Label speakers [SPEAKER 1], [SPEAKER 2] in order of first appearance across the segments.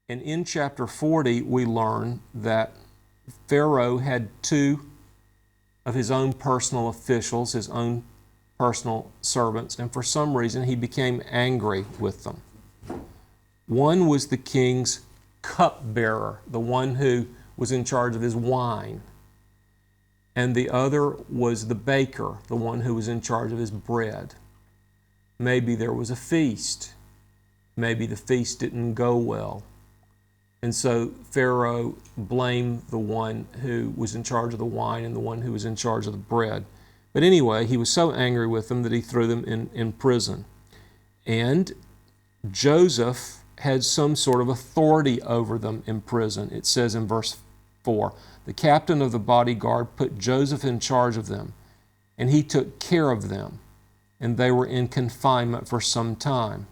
[SPEAKER 1] And in chapter 40, we learn that Pharaoh had two of his own personal officials, his own personal servants, and for some reason he became angry with them. One was the king's cupbearer, the one who was in charge of his wine. And the other was the baker, the one who was in charge of his bread. Maybe there was a feast. Maybe the feast didn't go well. And so Pharaoh blamed the one who was in charge of the wine and the one who was in charge of the bread. But anyway, he was so angry with them that he threw them in prison. And Joseph had some sort of authority over them in prison. It says in verse 4, the captain of the bodyguard put Joseph in charge of them, and he took care of them, and they were in confinement for some time.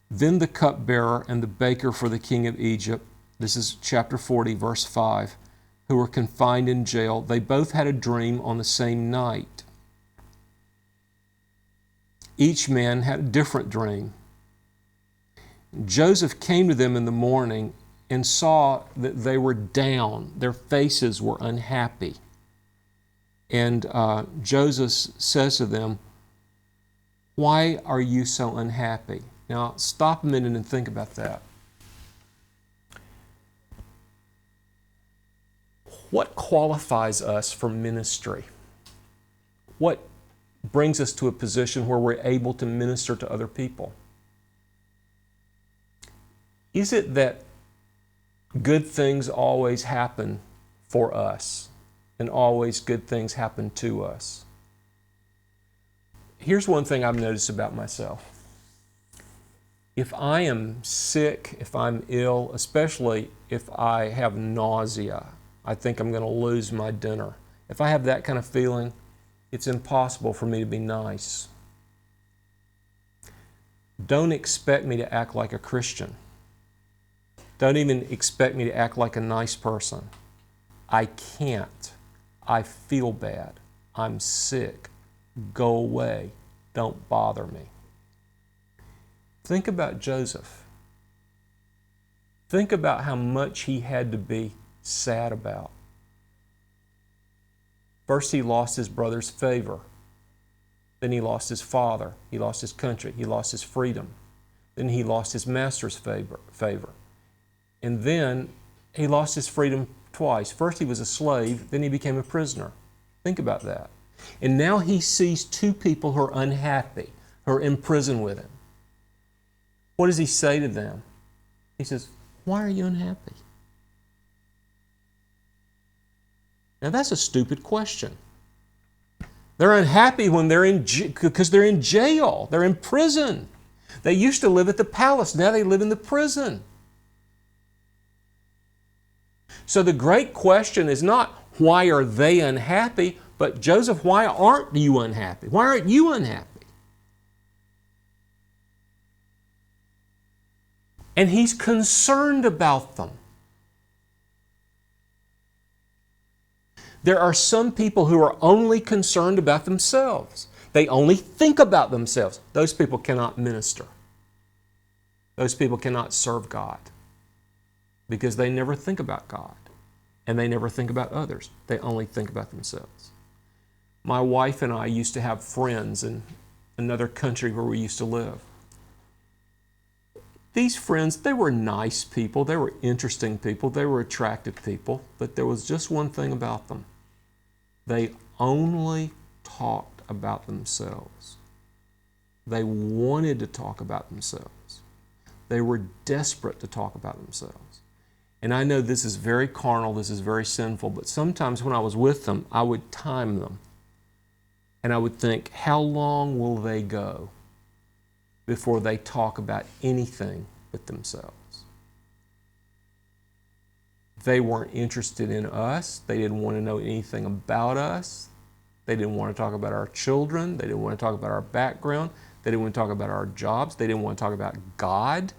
[SPEAKER 1] Then the cupbearer and the baker for the king of Egypt, this is chapter 40, verse 5, who were confined in jail, they both had a dream on the same night. Each man had a different dream. Joseph came to them in the morning and saw that they were down. Their faces were unhappy. And Joseph says to them, "Why are you so unhappy?" Now, stop a minute and think about that. What qualifies us for ministry? What brings us to a position where we're able to minister to other people? Is it that good things always happen for us and always good things happen to us? Here's one thing I've noticed about myself. If I am sick, if I'm ill, especially if I have nausea, I think I'm going to lose my dinner. If I have that kind of feeling, it's impossible for me to be nice. Don't expect me to act like a Christian. Don't even expect me to act like a nice person. I can't. I feel bad. I'm sick. Go away. Don't bother me. Think about Joseph. Think about how much he had to be sad about. First, he lost his brother's favor. Then he lost his father. He lost his country. He lost his freedom. Then he lost his master's favor. And then he lost his freedom twice. First, he was a slave. Then he became a prisoner. Think about that. And now he sees two people who are unhappy, who are in prison with him. What does he say to them? He says, "Why are you unhappy?" Now that's a stupid question. They're unhappy when because they're in jail. They're in prison. They used to live at the palace. Now they live in the prison. So the great question is not why are they unhappy, but Joseph, why aren't you unhappy? Why aren't you unhappy? And he's concerned about them. There are some people who are only concerned about themselves. They only think about themselves. Those people cannot minister. Those people cannot serve God because they never think about God and they never think about others. They only think about themselves. My wife and I used to have friends in another country where we used to live. These friends, they were nice people, they were interesting people, they were attractive people, but there was just one thing about them. They only talked about themselves. They wanted to talk about themselves. They were desperate to talk about themselves. And I know this is very carnal, this is very sinful, but sometimes when I was with them, I would time them. And I would think, how long will they go before they talk about anything but themselves? They weren't interested in us. They didn't want to know anything about us. They didn't want to talk about our children. They didn't want to talk about our background. They didn't want to talk about our jobs. They didn't want to talk about God.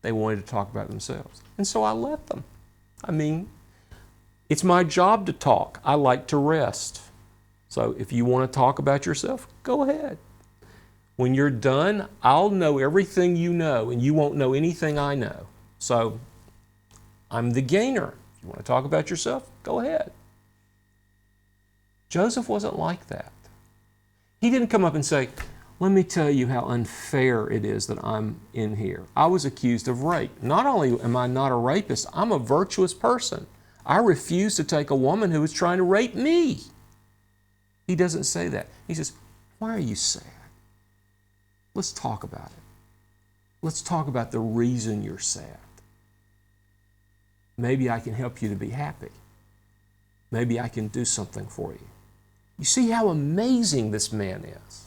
[SPEAKER 1] They wanted to talk about themselves. And so I let them. I mean, it's my job to talk. I like to rest. So if you want to talk about yourself, go ahead. When you're done, I'll know everything you know, and you won't know anything I know. So I'm the gainer. If you want to talk about yourself, go ahead. Joseph wasn't like that. He didn't come up and say, let me tell you how unfair it is that I'm in here. I was accused of rape. Not only am I not a rapist, I'm a virtuous person. I refuse to take a woman who was trying to rape me. He doesn't say that. He says, why are you sad? Let's talk about it. Let's talk about the reason you're sad. Maybe I can help you to be happy. Maybe I can do something for you. You see how amazing this man is.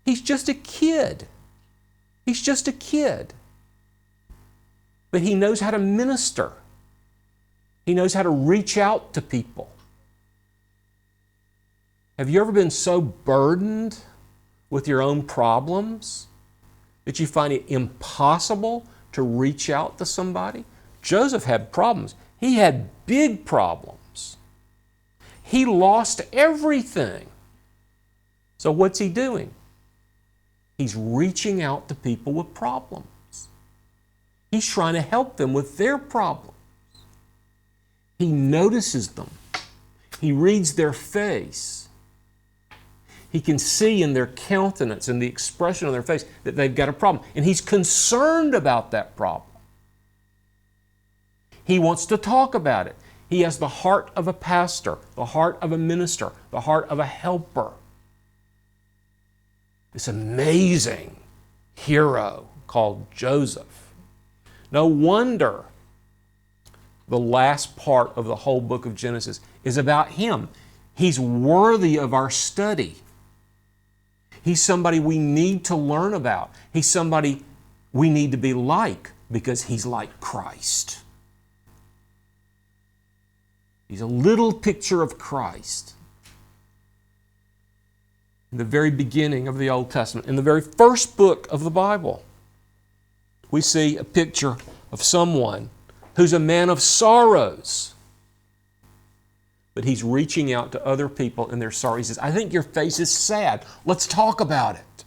[SPEAKER 1] He's just a kid. He's just a kid. But he knows how to minister. He knows how to reach out to people. Have you ever been so burdened with your own problems that you find it impossible to reach out to somebody? Joseph had problems. He had big problems. He lost everything. So what's he doing? He's reaching out to people with problems. He's trying to help them with their problems. He notices them. He reads their face. He can see in their countenance and the expression on their face that they've got a problem. And he's concerned about that problem. He wants to talk about it. He has the heart of a pastor, the heart of a minister, the heart of a helper. This amazing hero called Joseph. No wonder the last part of the whole book of Genesis is about him. He's worthy of our study. He's somebody we need to learn about. He's somebody we need to be like because he's like Christ. He's a little picture of Christ. In the very beginning of the Old Testament, in the very first book of the Bible, we see a picture of someone who's a man of sorrows. But he's reaching out to other people in their sorrow. He says, I think your face is sad. Let's talk about it.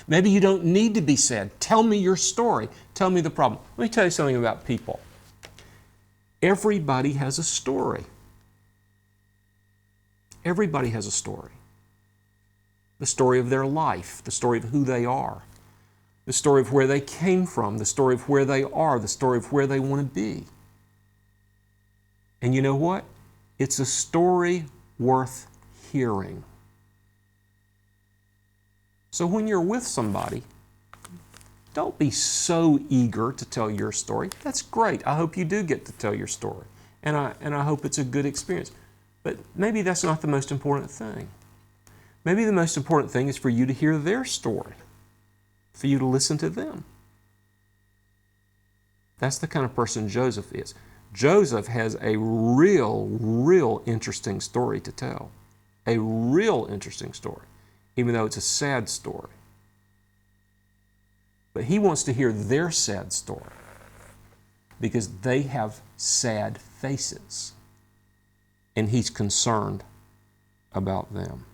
[SPEAKER 1] Maybe you don't need to be sad. Tell me your story. Tell me the problem. Let me tell you something about people. Everybody has a story. Everybody has a story. The story of their life, the story of who they are, the story of where they came from, the story of where they are, the story of where they want to be. And you know what? It's a story worth hearing. So when you're with somebody, don't be so eager to tell your story. That's great. I hope you do get to tell your story. And I hope it's a good experience. But maybe that's not the most important thing. Maybe the most important thing is for you to hear their story, for you to listen to them. That's the kind of person Joseph is. Joseph has a real interesting story to tell. A real interesting story, even though it's a sad story. But he wants to hear their sad story because they have sad faces. And he's concerned about them.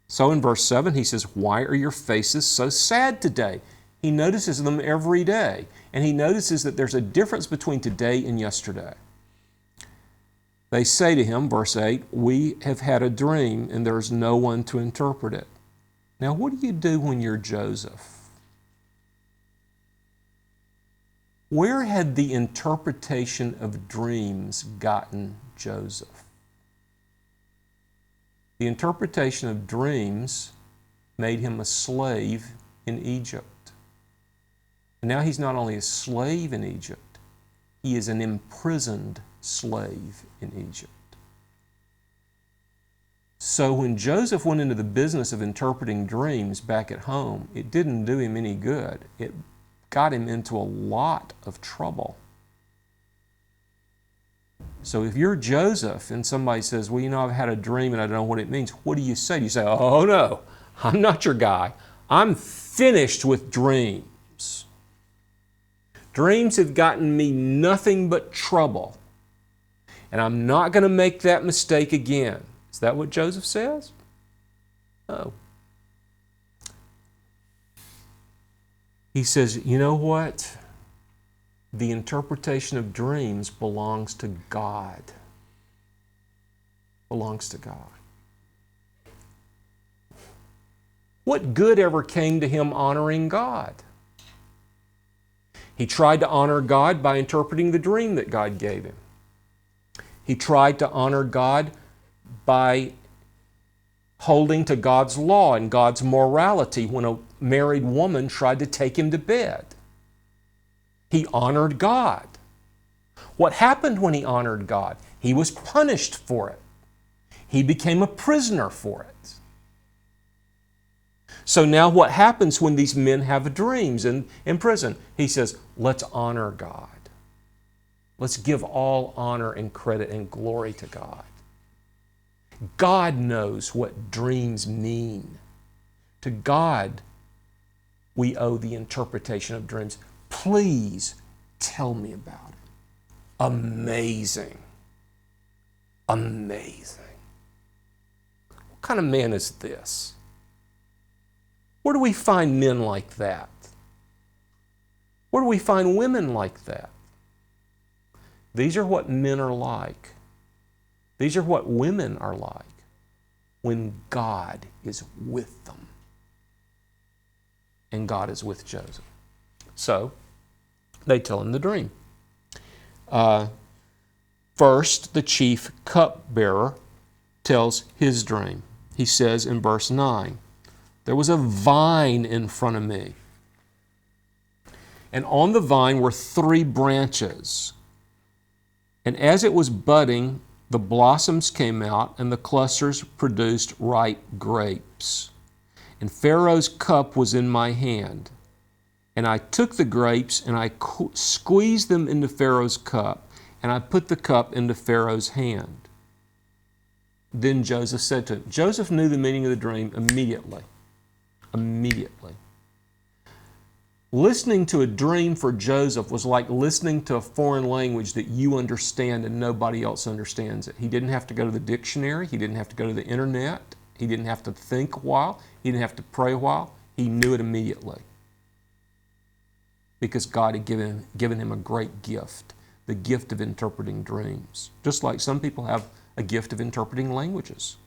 [SPEAKER 1] So in verse 7, he says, why are your faces so sad today? He notices them every day. And he notices that there's a difference between today and yesterday. They say to him, verse 8, we have had a dream and there's no one to interpret it. Now, what do you do when you're Joseph? Where had the interpretation of dreams gotten Joseph? The interpretation of dreams made him a slave in Egypt. And now he's not only a slave in Egypt, he is an imprisoned slave in Egypt. So when Joseph went into the business of interpreting dreams back at home, it didn't do him any good. It got him into a lot of trouble. So if you're Joseph and somebody says, well, you know, I've had a dream and I don't know what it means, what do you say? You say, oh no, I'm not your guy. I'm finished with dreams. Dreams have gotten me nothing but trouble. And I'm not going to make that mistake again. Is that what Joseph says? No. He says, you know what? The interpretation of dreams belongs to God. Belongs to God. What good ever came to him honoring God? He tried to honor God by interpreting the dream that God gave him. He tried to honor God by holding to God's law and God's morality when a married woman tried to take him to bed. He honored God. What happened when he honored God? He was punished for it. He became a prisoner for it. So now what happens when these men have dreams in prison? He says, let's honor God. Let's give all honor and credit and glory to God. God knows what dreams mean. To God, we owe the interpretation of dreams. Please tell me about it. Amazing. Amazing. What kind of man is this? Where do we find men like that? Where do we find women like that? These are what men are like. These are what women are like when God is with them. And God is with Joseph. So, they tell him the dream. First, the chief cupbearer tells his dream. He says in verse 9, there was a vine in front of me, and on the vine were 3 branches. And as it was budding, the blossoms came out, and the clusters produced ripe grapes. And Pharaoh's cup was in my hand. And I took the grapes, and I squeezed them into Pharaoh's cup, and I put the cup into Pharaoh's hand. Then Joseph said to him, Joseph knew the meaning of the dream immediately. Immediately. Listening to a dream for Joseph was like listening to a foreign language that you understand and nobody else understands it. He didn't have to go to the dictionary. He didn't have to go to the internet. He didn't have to think a while. He didn't have to pray a while. He knew it immediately. Because God had given him a great gift, the gift of interpreting dreams. Just like some people have a gift of interpreting languages.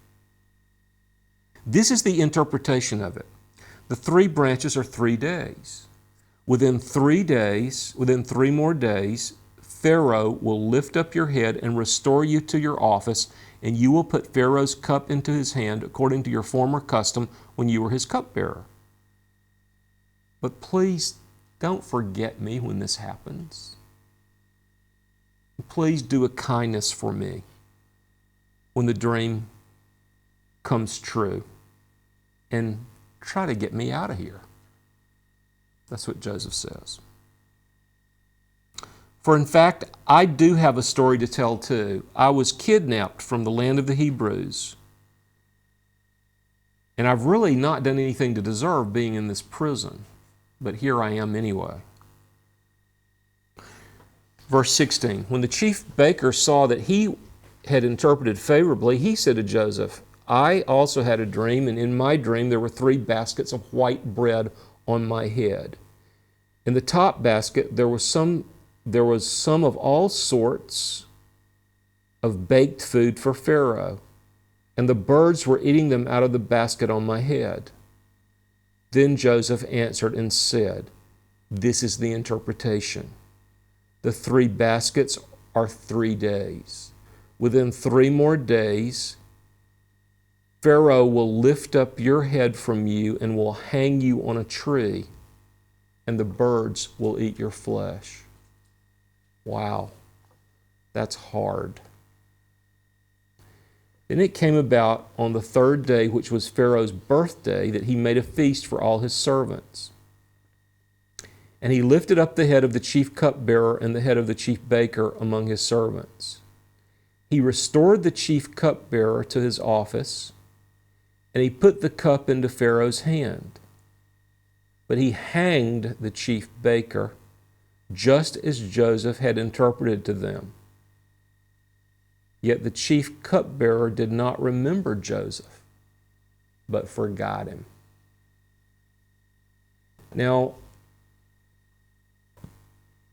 [SPEAKER 1] This is the interpretation of it. The 3 branches are 3 days. Within 3 more days, Pharaoh will lift up your head and restore you to your office, and you will put Pharaoh's cup into his hand according to your former custom when you were his cupbearer. But please don't forget me when this happens. Please do a kindness for me when the dream comes true, and try to get me out of here. That's what Joseph says. For in fact, I do have a story to tell too. I was kidnapped from the land of the Hebrews, and I've really not done anything to deserve being in this prison, but here I am anyway. Verse 16, when the chief baker saw that he had interpreted favorably, he said to Joseph, I also had a dream, and in my dream there were 3 baskets of white bread on my head. In the top basket there was some of all sorts of baked food for Pharaoh, and the birds were eating them out of the basket on my head. Then Joseph answered and said, this is the interpretation. The 3 baskets are 3 days. Within 3 more days, Pharaoh will lift up your head from you and will hang you on a tree, and the birds will eat your flesh. Wow, that's hard. Then it came about on the 3rd day, which was Pharaoh's birthday, that he made a feast for all his servants. And he lifted up the head of the chief cupbearer and the head of the chief baker among his servants. He restored the chief cupbearer to his office, and he put the cup into Pharaoh's hand. But he hanged the chief baker, just as Joseph had interpreted to them. Yet the chief cupbearer did not remember Joseph, but forgot him. Now,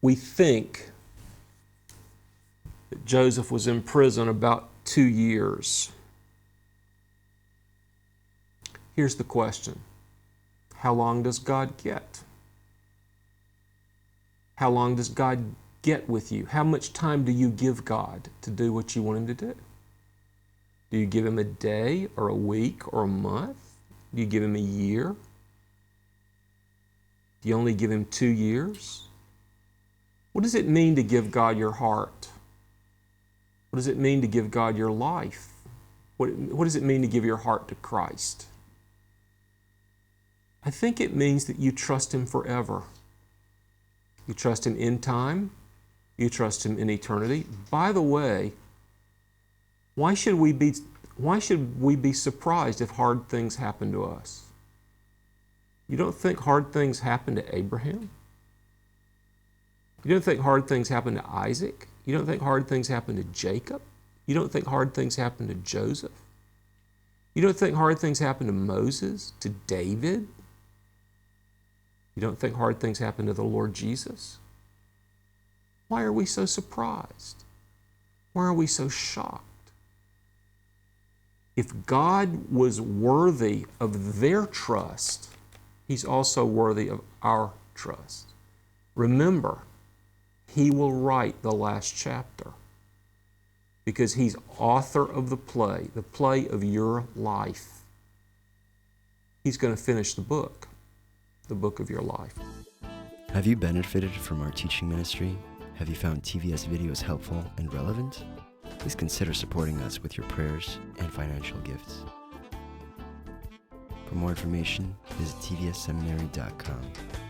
[SPEAKER 1] we think that Joseph was in prison about 2 years. Here's the question. How long does God get? How long does God get with you? How much time do you give God to do what you want Him to do? Do you give Him a day or a week or a month? Do you give Him a year? Do you only give Him 2 years? What does it mean to give God your heart? What does it mean to give God your life? What does it mean to give your heart to Christ? I think it means that you trust Him forever. You trust Him in time. You trust Him in eternity. By the way, why should we be surprised if hard things happen to us? You don't think hard things happen to Abraham? You don't think hard things happen to Isaac? You don't think hard things happen to Jacob? You don't think hard things happen to Joseph? You don't think hard things happen to Moses, to David? You don't think hard things happen to the Lord Jesus? Why are we so surprised? Why are we so shocked? If God was worthy of their trust, He's also worthy of our trust. Remember, He will write the last chapter because He's author of the play of your life. He's going to finish the book of your life.
[SPEAKER 2] Have you benefited from our teaching ministry? Have you found TVS videos helpful and relevant? Please consider supporting us with your prayers and financial gifts. For more information, visit tvsseminary.com.